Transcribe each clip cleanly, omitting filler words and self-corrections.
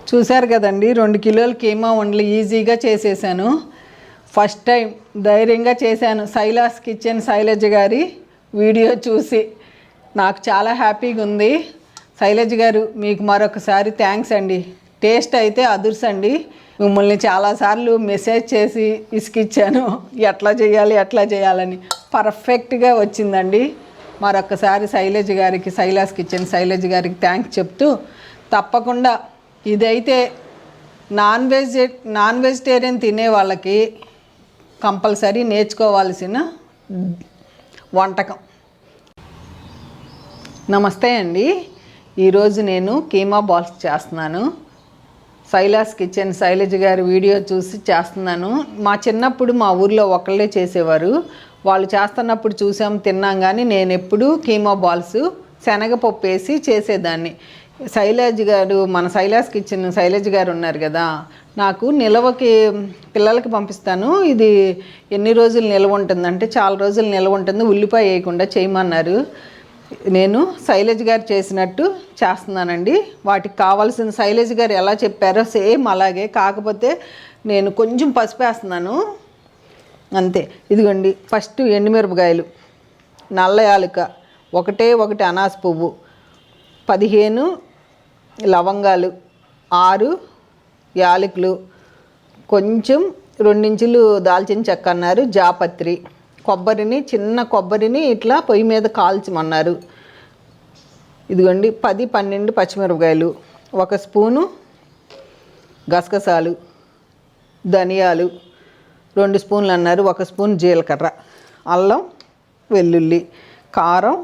చూశారు కదండి, 2 కిలోల కీమా వండలు ఈజీగా చేసేసాను. ఫస్ట్ టైం ధైర్యంగా చేశాను శైలాస్ కిచెన్ శైలజ గారి వీడియో చూసి. నాకు చాలా హ్యాపీగా ఉంది. శైలజ గారు, మీకు మరొకసారి థ్యాంక్స్ అండి. టేస్ట్ అయితే అదుర్సండి. మిమ్మల్ని చాలాసార్లు మెసేజ్ చేసి ఇసుకిచ్చాను, ఎట్లా చేయాలని. పర్ఫెక్ట్గా వచ్చిందండి. మరొకసారి శైలజ గారికి, శైలాస్ కిచెన్ శైలజ గారికి థ్యాంక్స్ చెప్తూ, తప్పకుండా ఇదైతే నాన్ వెజిటేరియన్ తినే వాళ్ళకి కంపల్సరీ నేర్చుకోవాల్సిన వంటకం. నమస్తే అండి. ఈరోజు నేను కీమా బాల్స్ చేస్తున్నాను. శైలాస్ కిచెన్ శైలజ గారి వీడియో చూసి చేస్తున్నాను. మా చిన్నప్పుడు మా ఊర్లో ఒకళ్ళే చేసేవారు. వాళ్ళు చేస్తున్నప్పుడు చూసాం, తిన్నాం. కానీ నేను ఎప్పుడు కీమా బాల్స్ శనగపప్పు వేసి చేసేదాన్ని. శైలజ గారు, మన శైలాస్ కిచెన్ శైలజ గారు ఉన్నారు కదా, నాకు నిల్వకి పిల్లలకి పంపిస్తాను. ఇది ఎన్ని రోజులు నిల్వ ఉంటుందంటే చాలా రోజులు నిల్వ ఉంటుంది, ఉల్లిపాయ వేయకుండా చేయమన్నారు. నేను శైలజ గారు చేసినట్టు చేస్తున్నానండి. వాటికి కావాల్సిన శైలజ గారు ఎలా చెప్పారో సేమ్ అలాగే, కాకపోతే నేను కొంచెం పసుపు వేస్తున్నాను అంతే. ఇదిగోండి, ఫస్ట్ ఎండుమిరపకాయలు, నల్ల యాలుక, ఒకటి అనాస పువ్వు, 15 లవంగాలు, 6 యాలకులు, కొంచెం 2 ఇంచులు దాల్చిన చెక్క అన్నారు, జాపత్రి, కొబ్బరిని, చిన్న కొబ్బరిని ఇట్లా పొయ్యి మీద కాల్చమన్నారు. ఇదిగోండి 10-12 పచ్చిమిరపకాయలు, 1 స్పూను గసగసాలు, ధనియాలు 2 స్పూన్లు అన్నారు, 1 స్పూన్ జీలకర్ర, అల్లం వెల్లుల్లి, కారం,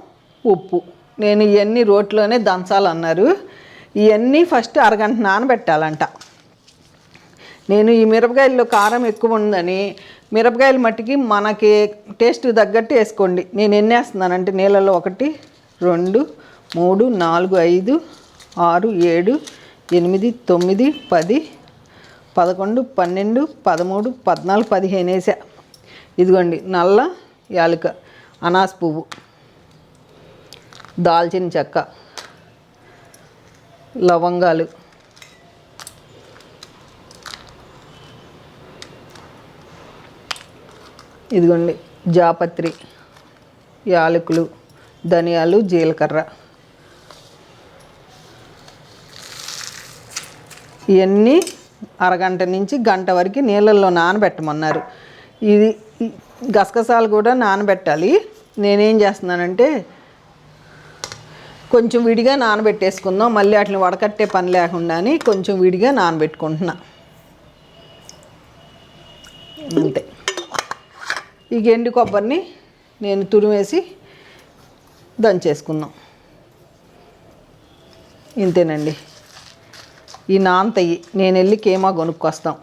ఉప్పు. నేను ఇవన్నీ రోట్లోనే దంచాలన్నారు. ఇవన్నీ ఫస్ట్ అరగంట నానబెట్టాలంట. నేను ఈ మిరపకాయల్లో కారం ఎక్కువ ఉందని మిరపకాయల మట్టికి మనకి టేస్ట్ తగ్గట్టు వేసుకోండి. నేను ఎన్ని వేస్తున్నానంటే నీళ్ళలో 1, 2, 3, 4, 5, 6, 7, 8, 9, 10, 11, 12, 13, 14, 15 వేసా. ఇదిగోండి నల్ల యాలుక, అనాస పువ్వు, దాల్చిన చెక్క, లవంగాలు, ఇదిగోండి జాపత్రి, యాలకులు, ధనియాలు, జీలకర్ర. ఇవన్నీ అరగంట నుంచి గంట వరకు నీళ్ళల్లో నానబెట్టమన్నారు. ఇది గసగసాలు కూడా నానబెట్టాలి. నేనేం చేస్తున్నానంటే కొంచెం విడిగా నానబెట్టేసుకుందాం, మళ్ళీ వాటిని వడకట్టే పని లేకుండా అని కొంచెం విడిగా నానబెట్టుకుంటున్నా అంతే. ఈ ఎండు కొబ్బరిని నేను తురిమేసి దంచేసుకుందాం. ఇంతేనండి. ఈ నానతయ్యి నేను వెళ్ళి కీమా కొనుక్కొస్తాం.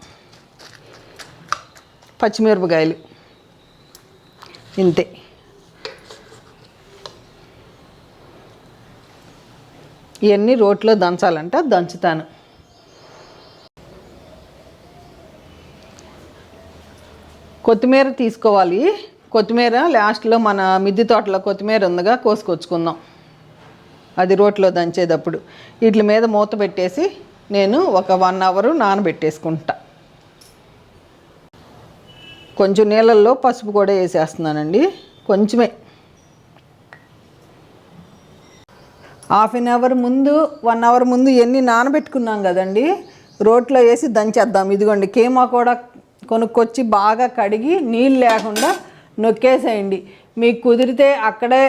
పచ్చిమిరపకాయలు ఇంతే. ఇవన్నీ రోట్లో దంచాలంట, దంచుతాను. కొత్తిమీర తీసుకోవాలి. కొత్తిమీర లాస్ట్లో మన మిద్దె తోటలో కొత్తిమీర ఉందిగా, కోసుకొచ్చుకుందాం. అది రోట్లో దంచేటప్పుడు వీటి మీద మూత పెట్టేసి నేను ఒక 1 అవర్ నానబెట్టేసుకుంటా. కొంచెం నీళ్ళల్లో పసుపు కూడా వేసేస్తున్నానండి, కొంచెమే. 1/2 అవర్ ముందు, 1 అవర్ ముందు ఎన్ని నానబెట్టుకున్నాం కదండి, రోట్లో వేసి దంచేద్దాం. ఇదిగోండి కీమా కూడా కొనుక్కొచ్చి బాగా కడిగి నీళ్ళు లేకుండా నొక్కేసేయండి. మీకు కుదిరితే అక్కడే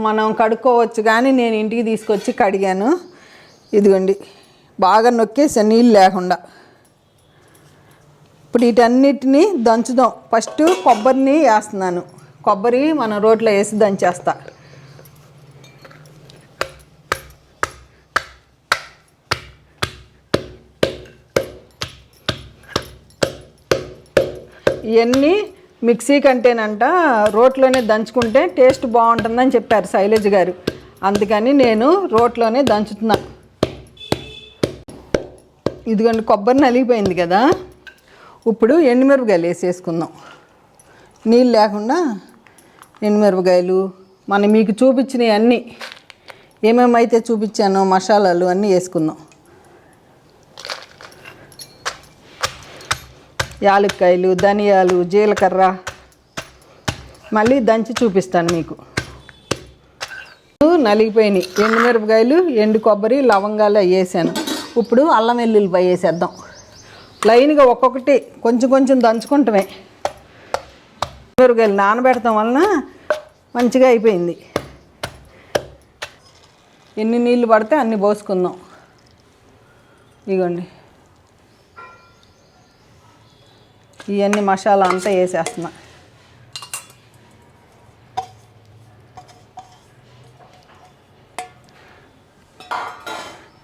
మనం కడుక్కోవచ్చు, కానీ నేను ఇంటికి తీసుకొచ్చి కడిగాను. ఇదిగోండి బాగా నొక్కేసా నీళ్ళు లేకుండా. ఇప్పుడు వీటన్నిటిని దంచుదాం. ఫస్ట్ కొబ్బరిని వేస్తున్నాను. కొబ్బరి మనం రోట్లో వేసి దంచేస్తా. ఇవన్నీ మిక్సీ కంటేనంట రోట్లోనే దంచుకుంటే టేస్ట్ బాగుంటుందని చెప్పారు శైలజ గారు. అందుకని నేను రోట్లోనే దంచుతున్నా. ఇదిగోండి కొబ్బరి నలిగిపోయింది కదా, ఇప్పుడు ఎండుమిరపకాయలు వేసేసుకుందాం. నీళ్ళు లేకుండా ఎండుమిరపకాయలు మీకు చూపించినవి అన్నీ ఏమేమైతే చూపించానో మసాలాలు అన్నీ వేసుకుందాం. యాలక్కాయలు, ధనియాలు, జీలకర్ర మళ్ళీ దంచి చూపిస్తాను మీకు. నలిగిపోయినాయి ఎండుమిరపకాయలు, ఎండు కొబ్బరి, లవంగాలు వేసాను. ఇప్పుడు అల్లం వెల్లుల్లిపాయ వేసేద్దాం. లైన్గా ఒక్కొక్కటి కొంచెం కొంచెం దంచుకుంటామే. మిరపకాయలు నానబెడతాం వలన మంచిగా అయిపోయింది. ఎన్ని నీళ్ళు పడితే అన్ని పోసుకుందాం. ఇదిగోండి, ఇవన్నీ మసాలా అంతా వేసేస్తున్నా.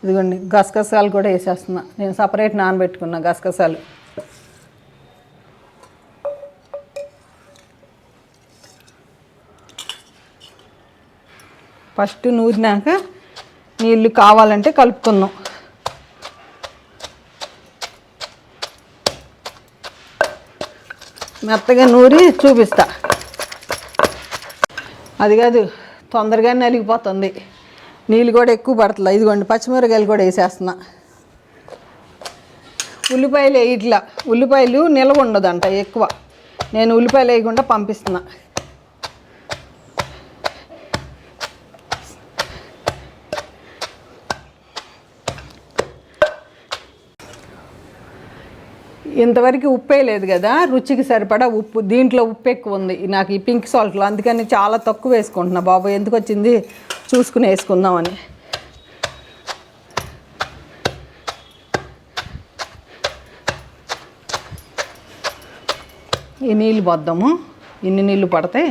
ఇదిగోండి, గసగసాలు కూడా వేసేస్తున్నా. నేను సపరేట్ నానబెట్టుకున్నా గసగసాలు. ఫస్ట్ నూరినాక నీళ్ళు కావాలంటే కలుపుకుందాం. మెత్తగా నూరి చూపిస్తా. అది కాదు, తొందరగానే నలిగిపోతుంది. నీళ్ళు కూడా ఎక్కువ పడుతుంది. ఇదిగోండి, పచ్చిమిరకాయలు కూడా వేసేస్తున్నా. ఉల్లిపాయలు వేయట్లా, ఉల్లిపాయలు నిల్వ ఉండదంట ఎక్కువ. నేను ఉల్లిపాయలు వేయకుండా పంపిస్తున్నా. ఇంతవరకు ఉప్పు వేయలేదు కదా, రుచికి సరిపడా ఉప్పు. దీంట్లో ఉప్పు ఎక్కువ ఉంది నాకు ఈ పింక్ సాల్ట్లో, అందుకని చాలా తక్కువ వేసుకుంటున్నా. బాబు ఎందుకు వచ్చింది చూసుకుని వేసుకుందామని. ఈ నీళ్ళు పోద్దాము. ఇన్ని నీళ్ళు పడతాయి.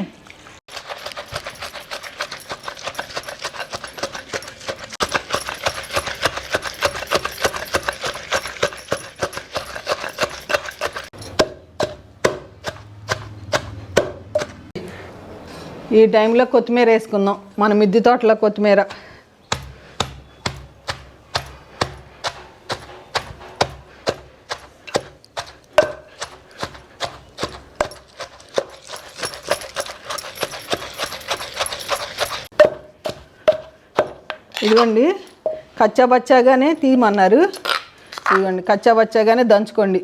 ఈ టైంలో కొత్తిమీర వేసుకుందాం. మన మిద్దె తోటలో కొత్తిమీర. ఇదిగోండి, కచ్చాబచ్చాగానే తీయమన్నారు. ఇదిగోండి, కచ్చాబచ్చాగానే దంచుకోండి.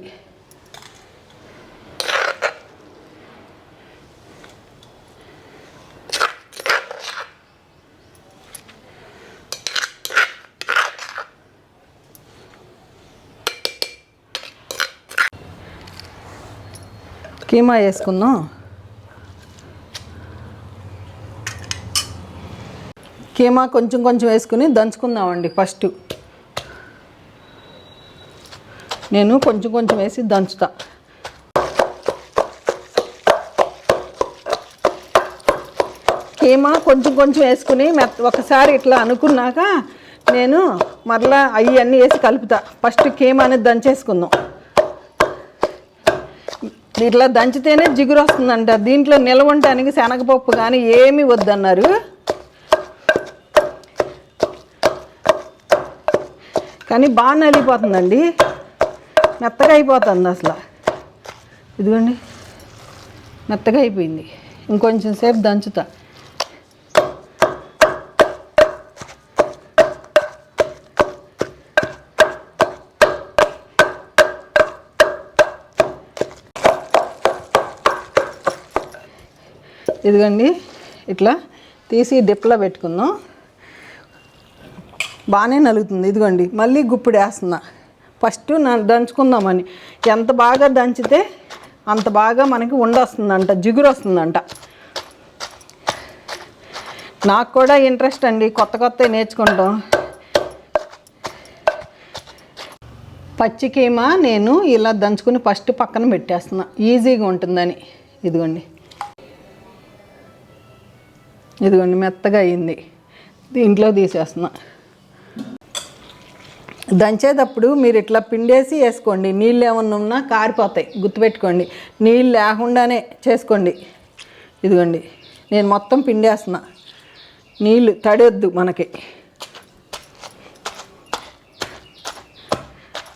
కీమా వేసుకుందాం. కీమా కొంచెం కొంచెం వేసుకుని దంచుకుందామండి. ఫస్ట్ నేను కొంచెం కొంచెం వేసి దంచుతా. కీమా కొంచెం కొంచెం వేసుకుని ఒకసారి ఇట్లా అనుకున్నాక నేను మరలా అవన్నీ వేసి కలుపుతా. ఫస్ట్ కీమా అనేది దంచేసుకుందాం. ఇట్లా దంచితేనే జిగురు వస్తుందంట. దీంట్లో నిల్వ ఉండటానికి శనగపప్పు కానీ ఏమీ వద్దన్నారు. కానీ బాగా నలిగిపోతుందండి, మెత్తగా అయిపోతుంది అసలు. ఇదిగోండి, మెత్తగా అయిపోయింది. ఇంకొంచెం సేపు దంచుతా. ఇదిగోండి, ఇట్లా తీసి డిప్లో పెట్టుకుందాం. బాగానే నలుగుతుంది. ఇదిగోండి, మళ్ళీ గుప్పిడి వేస్తున్నా. ఫస్ట్ దంచుకుందామని. ఎంత బాగా దంచితే అంత బాగా మనకి ఉండొస్తుందంట, జిగురు వస్తుందంట. నాకు కూడా ఇంట్రెస్ట్ అండి, కొత్త కొత్త నేర్చుకుంటాం. పచ్చి కీమా నేను ఇలా దంచుకుని ఫస్ట్ పక్కన పెట్టేస్తున్నా, ఈజీగా ఉంటుందని. ఇదిగోండి, ఇదిగోండి, మెత్తగా అయింది. దీంట్లో తీసేస్తున్నా. దంచేటప్పుడు మీరు ఇట్లా పిండేసి వేసుకోండి. నీళ్ళు ఏమన్నా ఉన్నా కారిపోతాయి, గుర్తుపెట్టుకోండి. నీళ్ళు లేకుండానే చేసుకోండి. ఇదిగోండి, నేను మొత్తం పిండేస్తున్నా. నీళ్ళు తడవద్దు మనకి.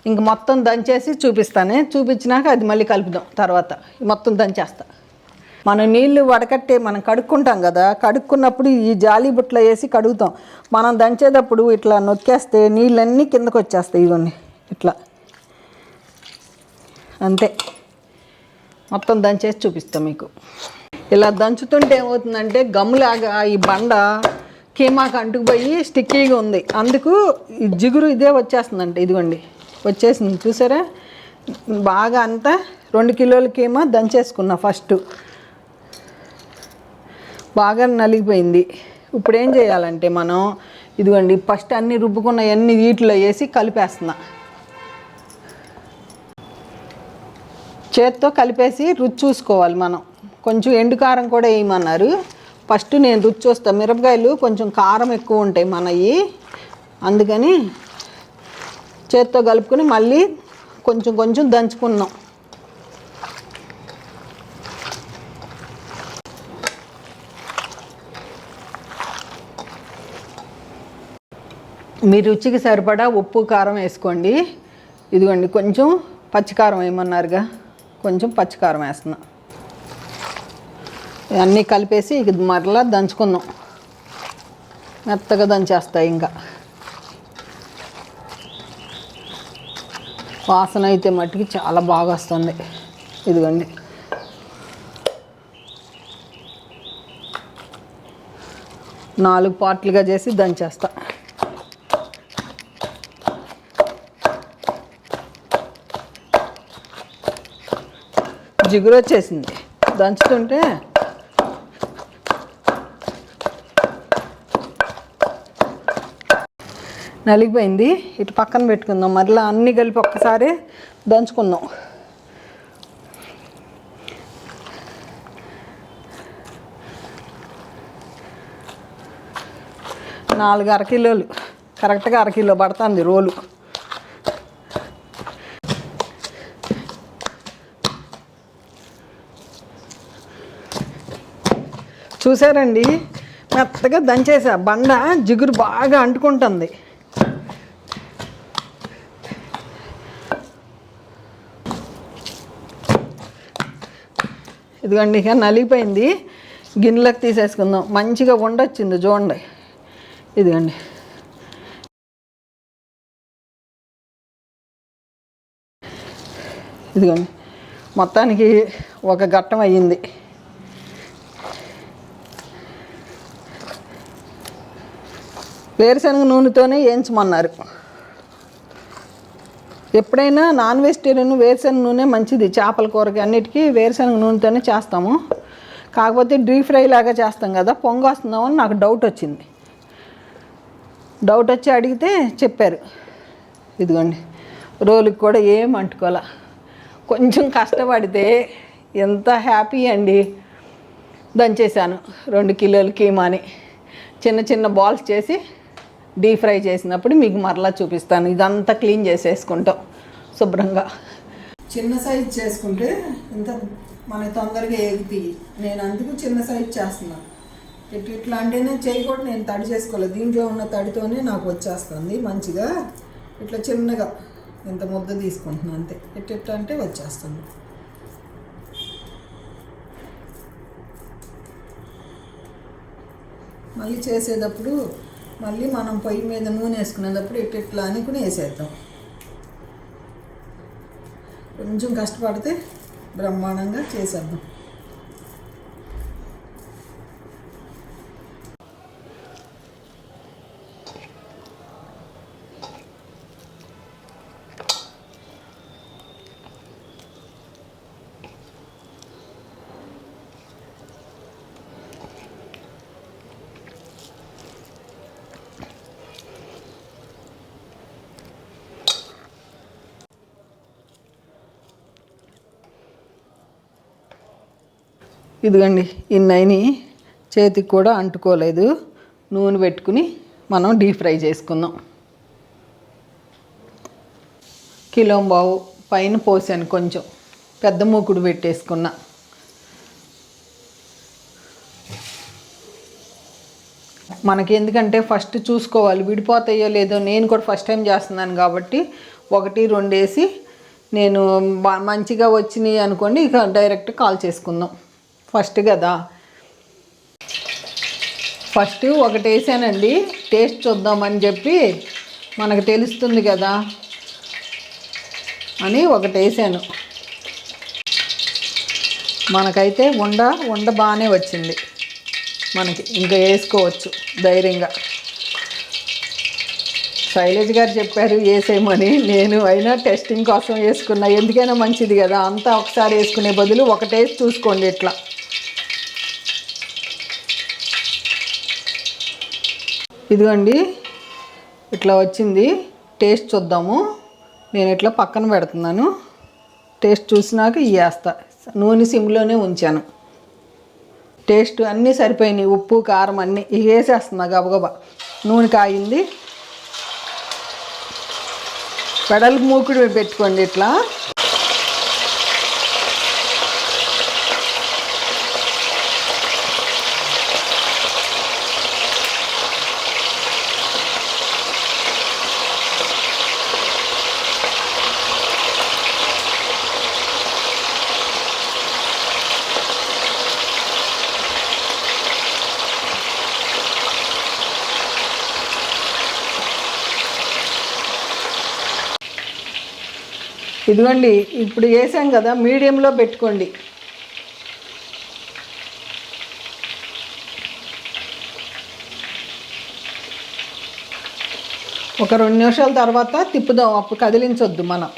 ఇంక మొత్తం దంచేసి చూపిస్తానే. చూపించినాక అది మళ్ళీ కలుపుదాం తర్వాత. మొత్తం దంచేస్తా. మనం నీళ్ళు వడకట్టే మనం కడుక్కుంటాం కదా, కడుక్కున్నప్పుడు ఈ జాలి బుట్టలో వేసి కడుగుతాం. మనం దంచేటప్పుడు ఇట్లా నొక్కేస్తే నీళ్ళన్నీ కిందకు వచ్చేస్తాయి. ఇవన్నీ ఇట్లా అంతే. మొత్తం దంచేసి చూపిస్తాం మీకు. ఇలా దంచుతుంటే ఏమవుతుందంటే గమ్ములాగా ఈ బండ కీమాకు అంటుకుపోయి స్టిక్కీగా ఉంది, అందుకు ఈ జిగురు ఇదే వచ్చేస్తుందంట. ఇదిగోండి వచ్చేసింది చూసారా, బాగా అంతా 2 కిలోల కీమా దంచేసుకున్నా. ఫస్ట్ బాగా నలిగిపోయింది. ఇప్పుడు ఏం చేయాలంటే మనం ఇదిగోండి ఫస్ట్ అన్నీ రుబ్బుకున్న అన్ని వీటిలో వేసి కలిపేస్తున్నా. చేత్తో కలిపేసి రుచి చూసుకోవాలి మనం. కొంచెం ఎండుకారం కూడా వేయమన్నారు. ఫస్ట్ నేను రుచి చూస్తాను. మిరపకాయలు కొంచెం కారం ఎక్కువ ఉంటాయి మనవి, అందుకని చేత్తో కలుపుకొని మళ్ళీ కొంచెం కొంచెం దంచుకున్నాం. మీ రుచికి సరిపడా ఉప్పు కారం వేసుకోండి. ఇదిగోండి కొంచెం పచ్చికారం వేయమన్నారుగా, కొంచెం పచ్చికారం వేస్తున్నా. అన్నీ కలిపేసి ఇక మరలా దంచుకుందాం. మెత్తగా దంచేస్తాయి. ఇంకా వాసన అయితే మట్టికి చాలా బాగా వస్తుంది. ఇదిగోండి నాలుగు పార్ట్లుగా చేసి దంచేస్తా. జిగురు వచ్చేసింది దంచుతుంటే. నలిగిపోయింది. ఇటు పక్కన పెట్టుకుందాం. మరలా అన్నీ కలిపి ఒక్కసారి దంచుకుందాం. నాలుగు అరకిలోలు, కరెక్ట్గా అరకిలో పడుతుంది రోలు. చూసారండి, మెత్తగా దంచేసా. బండ జిగురు బాగా అంటుకుంటుంది. ఇదిగోండి ఇక నలిగిపోయింది. గిన్నెలకు తీసేసుకుందాం. మంచిగా ఉండొచ్చింది చూడండి. ఇదిగోండి ఇదిగోండి మొత్తానికి ఒక ఘట్టం అయ్యింది. వేరుశనగ నూనెతోనే వేయించమన్నారు. ఎప్పుడైనా నాన్ వెజిటేరియన్ వేరుశనగ నూనె మంచిది. చేపల కూరకి అన్నిటికీ వేరుశనగ నూనెతోనే చేస్తాము. కాకపోతే డీప్ ఫ్రై లాగా చేస్తాం కదా, పొంగు వస్తుందామని నాకు డౌట్ వచ్చింది. డౌట్ వచ్చి అడిగితే చెప్పారు. ఇదిగోండి రోలుకి కూడా ఏం అంటుకోలే. కొంచెం కష్టపడితే ఎంత హ్యాపీ అండి. దంచేసాను 2 కిలోల కీమాని. చిన్న చిన్న బాల్స్ చేసి డీప్ ఫ్రై చేసినప్పుడు మీకు మరలా చూపిస్తాను. ఇదంతా క్లీన్ చేసేసుకుంటాం శుభ్రంగా. చిన్న సైజ్ చేసుకుంటే ఇంత మనకి తొందరగా ఎగుతాయి. నేను అందుకు చిన్న సైజ్ చేస్తున్నాను. ఇట్లా అంటేనే చేయి కూడా నేను తడి చేసుకోలేదు. దీంట్లో ఉన్న తడితోనే నాకు వచ్చేస్తుంది మంచిగా. ఇట్లా చిన్నగా ఇంత ముద్ద తీసుకుంటున్నాను అంతే. ఇట్లా అంటే వచ్చేస్తుంది. మళ్ళీ చేసేటప్పుడు మళ్ళీ మనం పొయ్యి మీద నూనె వేసుకునేటప్పుడు ఇట్లా అనుకుని వేసేద్దాం. కొంచెం కష్టపడితే బ్రహ్మాండంగా చేసేద్దాం. ఇదిగండి ఇన్నైని చేతికి కూడా అంటుకోలేదు. నూనె పెట్టుకుని మనం డీప్ ఫ్రై చేసుకుందాం. కిలో బావు పైన పోసాను. కొంచెం పెద్ద మూకుడు పెట్టేసుకున్నా. మనకి ఎందుకంటే ఫస్ట్ చూసుకోవాలి విడిపోతాయో లేదో. నేను కూడా ఫస్ట్ టైం చేస్తున్నాను కాబట్టి 1, 2 వేసి నేను మంచిగా వచ్చినాయి అనుకోండి, ఇక డైరెక్ట్ కాల్ చేసుకుందాం. ఫస్ట్ కదా, ఫస్ట్ ఒకటి వేసానండి. టేస్ట్ చూద్దామని చెప్పి మనకు తెలుస్తుంది కదా అని ఒకటి వేసాను. మనకైతే ఉండ బాగానే వచ్చింది. మనకి ఇంకా వేసుకోవచ్చు ధైర్యంగా. శైలజ్ గారు చెప్పారు వేసేయమని, నేను అయినా టెస్టింగ్ కోసం వేసుకున్నా. ఎందుకైనా మంచిది కదా, అంతా ఒకసారి వేసుకునే బదులు ఒకటేసి చూసుకోండి. ఇట్లా ఇదిగోండి, ఇట్లా వచ్చింది. టేస్ట్ చూద్దాము. నేను ఇట్లా పక్కన పెడుతున్నాను. టేస్ట్ చూసినాక వేస్తా. నూనె సిమ్లోనే ఉంచాను. టేస్ట్ అన్నీ సరిపోయినాయి, ఉప్పు కారం అన్నీ. ఇవి వేసేస్తున్నా గబగబా. నూనె కాగింది. పెడలు మూకుడు పెట్టుకోండి ఇట్లా. ఇదిగోండి, ఇప్పుడు వేసాం కదా, మీడియంలో పెట్టుకోండి. ఒక 2 నిమిషాల తర్వాత తిప్పుదాం, అప్పుడు కదిలించొద్దు మనం.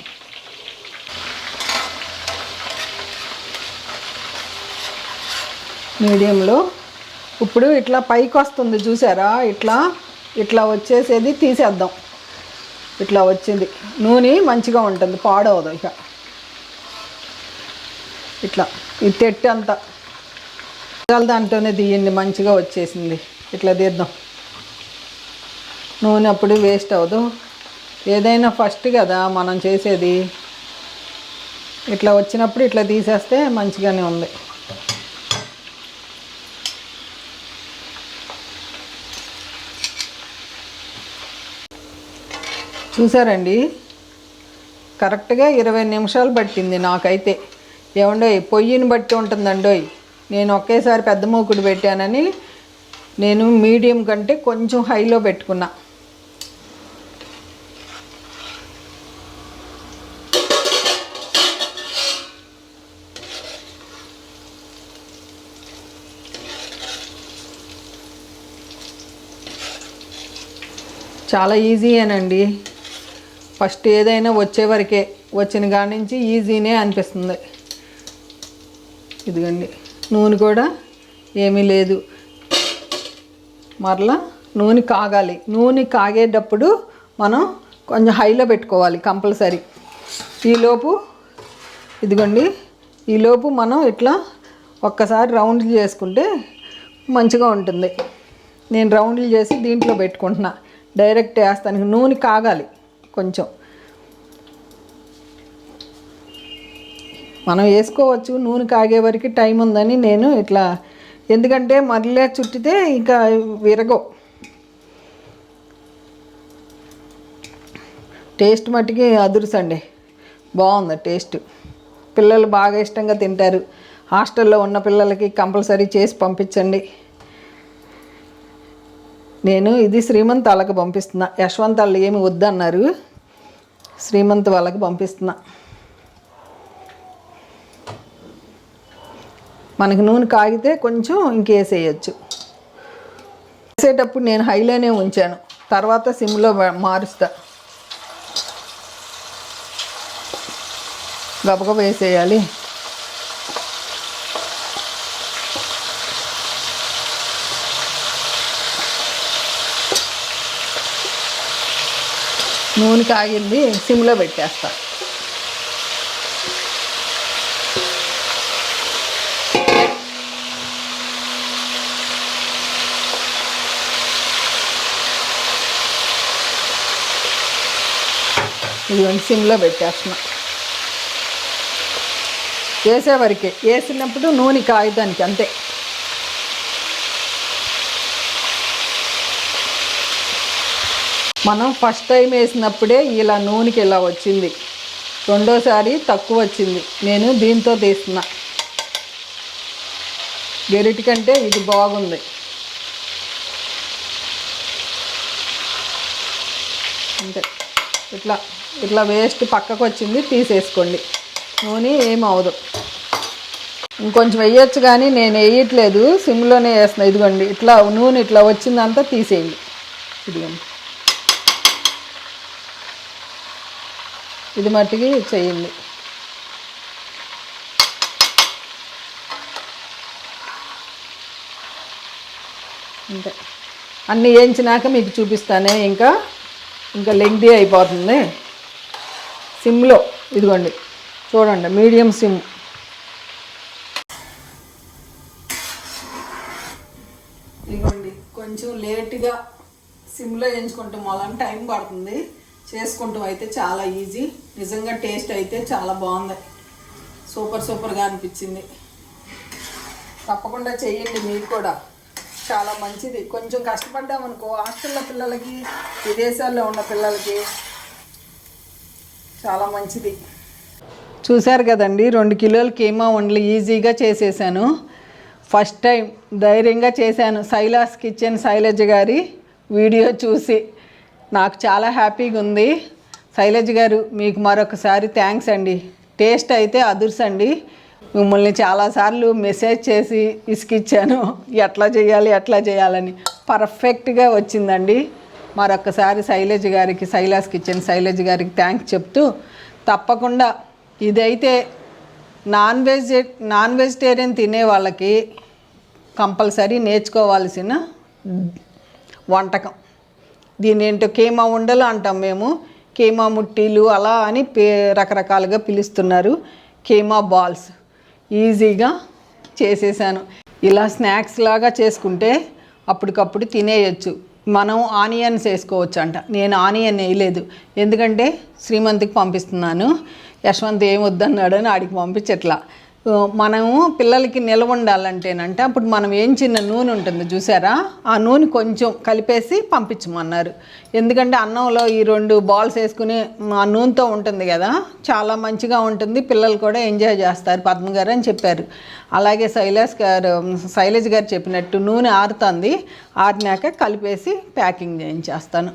మీడియంలో. ఇప్పుడు ఇట్లా పైకి వస్తుంది చూసారా, ఇట్లా వచ్చేసేది తీసేద్దాం. ఇట్లా వచ్చింది. నూనె మంచిగా ఉంటుంది, పాడవదు. ఇక ఇట్లా ఈ తెట్టు అంతా దాంట్లోనే తీయండి. మంచిగా వచ్చేసింది. ఇట్లా తీద్దాం. నూనె అప్పుడు వేస్ట్ అవ్వదు. ఏదైనా ఫస్ట్ కదా మనం చేసేది. ఇట్లా వచ్చినప్పుడు ఇట్లా తీసేస్తే మంచిగానే ఉంది. చూసారండి, కరెక్ట్గా 20 నిమిషాలు పట్టింది నాకైతే. ఏమండోయ్, పొయ్యిని బట్టి ఉంటుందండోయ్. నేను ఒకేసారి పెద్ద మూకుడు పెట్టానని నేను మీడియం కంటే కొంచెం హైలో పెట్టుకున్నా. చాలా ఈజీయేనండి. ఫస్ట్ ఏదైనా వచ్చేవరకే, వచ్చిన కాడి నుంచి ఈజీనే అనిపిస్తుంది. ఇదిగోండి, నూనె కూడా ఏమీ లేదు. మరలా నూనె కాగాలి. నూనె కాగేటప్పుడు మనం కొంచెం హైలో పెట్టుకోవాలి కంపల్సరీ. ఈలోపు ఇదిగోండి, ఈలోపు మనం ఇట్లా ఒక్కసారి రౌండ్లు చేసుకుంటే మంచిగా ఉంటుంది. నేను రౌండ్లు చేసి దీంట్లో పెట్టుకుంటున్నా. డైరెక్ట్ వేస్తాను. నూనె కాగాలి కొంచెం. మనం వేసుకోవచ్చు, నూనె కాగే వరకు టైం ఉందని నేను ఇట్లా. ఎందుకంటే మళ్ళీ చుట్టితే ఇంకా విరగవు. టేస్ట్ మట్టుకి అదురుసండి, బాగుంది టేస్ట్. పిల్లలు బాగా ఇష్టంగా తింటారు. హాస్టల్లో ఉన్న పిల్లలకి కంపల్సరీ చేసి పంపించండి. నేను ఇది శ్రీమంత్ వాళ్ళకి పంపిస్తున్నా. యశ్వంత్ వాళ్ళు ఏమి వద్దన్నారు, శ్రీమంత్ వాళ్ళకి పంపిస్తున్నా. మనకి నూనె కాగితే కొంచెం ఇంకేసేయచ్చు. వేసేటప్పుడు నేను హైలోనే ఉంచాను, తర్వాత సిమ్లో మారుస్తా. గబగబ వేసేయాలి. నూనె కాగింది, సిమ్లో పెట్టేస్తా. ఇదిగోండి, సిమ్లో పెట్టేస్తున్నా. వేసేవరకే, వేసినప్పుడు నూనె కాగితానికి అంతే. మనం ఫస్ట్ టైం వేసినప్పుడే ఇలా నూనెకి ఇలా వచ్చింది. రెండోసారి తక్కువ వచ్చింది. నేను దీంతో తీస్తున్నా. గెరిటి కంటే ఇది బాగుంది. అంతే. ఇట్లా వేస్ట్ పక్కకు వచ్చింది, తీసేసుకోండి. నూనె ఏమవదు. ఇంకొంచెం వేయచ్చు, కానీ నేను వేయట్లేదు, సిమ్లోనే వేస్తున్నాను. ఇదిగోండి ఇట్లా నూనె ఇట్లా వచ్చిందంతా తీసేయండి. ఇదిగోండి ఇది మట్టికి చేయండి. అంతే, అన్నీ వేయించినాక మీకు చూపిస్తానే. ఇంకా లెంగ్తీ అయిపోతుంది. సిమ్లో ఇదిగోండి చూడండి, మీడియం సిమ్. ఇదిగోండి కొంచెం లేట్గా సిమ్లో వేయించుకుంటాం వల్ల టైం పడుతుంది. చేసుకుంటాం అయితే చాలా ఈజీ. నిజంగా టేస్ట్ అయితే చాలా బాగుంది, సూపర్గా అనిపించింది. తప్పకుండా చెయ్యండి మీరు కూడా, చాలా మంచిది. కొంచెం కష్టపడ్డామనుకో హాస్టల్లో పిల్లలకి, విదేశాల్లో ఉన్న పిల్లలకి చాలా మంచిది. చూశారు కదండి, 2 కిలోల కీమా వండలు ఈజీగా చేసేసాను. ఫస్ట్ టైం ధైర్యంగా చేశాను శైలాస్ కిచెన్ శైలజ గారి వీడియో చూసి. నాకు చాలా హ్యాపీగా ఉంది. శైలజ గారు మీకు మరొకసారి థ్యాంక్స్ అండి. టేస్ట్ అయితే అదుర్సండి. మిమ్మల్ని చాలాసార్లు మెసేజ్ చేసి ఇసుకిచ్చాను, ఎట్లా చేయాలని. పర్ఫెక్ట్గా వచ్చిందండి. మరొకసారి శైలజ గారికి, శైలాస్ కిచెన్ శైలజ గారికి థ్యాంక్స్ చెప్తూ, తప్పకుండా ఇదైతే నాన్ వెజిటేరియన్ తినే వాళ్ళకి కంపల్సరీ నేర్చుకోవాల్సిన వంటకం. దీని ఏంటో కీమా ఉండలు అంటాం మేము, కీమా ముట్టీలు అలా అని రకరకాలుగా పిలుస్తున్నారు. కీమా బాల్స్ ఈజీగా చేసేసాను. ఇలా స్నాక్స్ లాగా చేసుకుంటే అప్పటికప్పుడు తినేయచ్చు. మనం ఆనియన్స్ వేసుకోవచ్చు అంట. నేను ఆనియన్ వేయలేదు, ఎందుకంటే శ్రీమంతికి పంపిస్తున్నాను. యశ్వంత్ ఏం వద్దన్నాడని ఆడికి పంపించట్లా. మనము పిల్లలకి నిల్వ ఉండాలంటేనంటే అప్పుడు మనం చిన్న నూనె ఉంటుంది చూసారా, ఆ నూనె కొంచెం కలిపేసి పంపించమన్నారు. ఎందుకంటే అన్నంలో ఈ 2 బాల్స్ వేసుకుని ఆ నూనెతో ఉంటుంది కదా, చాలా మంచిగా ఉంటుంది, పిల్లలు కూడా ఎంజాయ్ చేస్తారు పద్మ గారు అని చెప్పారు. అలాగే శైలజ గారు చెప్పినట్టు నూనె ఆరుతుంది, ఆరినాక కలిపేసి ప్యాకింగ్ చేయించేస్తాను.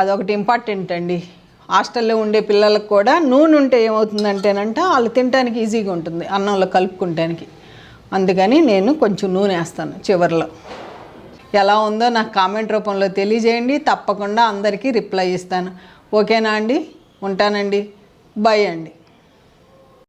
అదొకటి ఇంపార్టెంట్ అండి. హాస్టల్లో ఉండే పిల్లలకు కూడా నూనె ఉంటే ఏమవుతుందంటేనంట వాళ్ళు తినడానికి ఈజీగా ఉంటుంది అన్నంలో కలుపుకుంటానికి. అందుకని నేను కొంచెం నూనె వేస్తాను చివరిలో. ఎలా ఉందో నాకు కామెంట్ రూపంలో తెలియజేయండి, తప్పకుండా అందరికీ రిప్లై ఇస్తాను. ఓకేనా అండి? ఉంటానండి, బై అండి.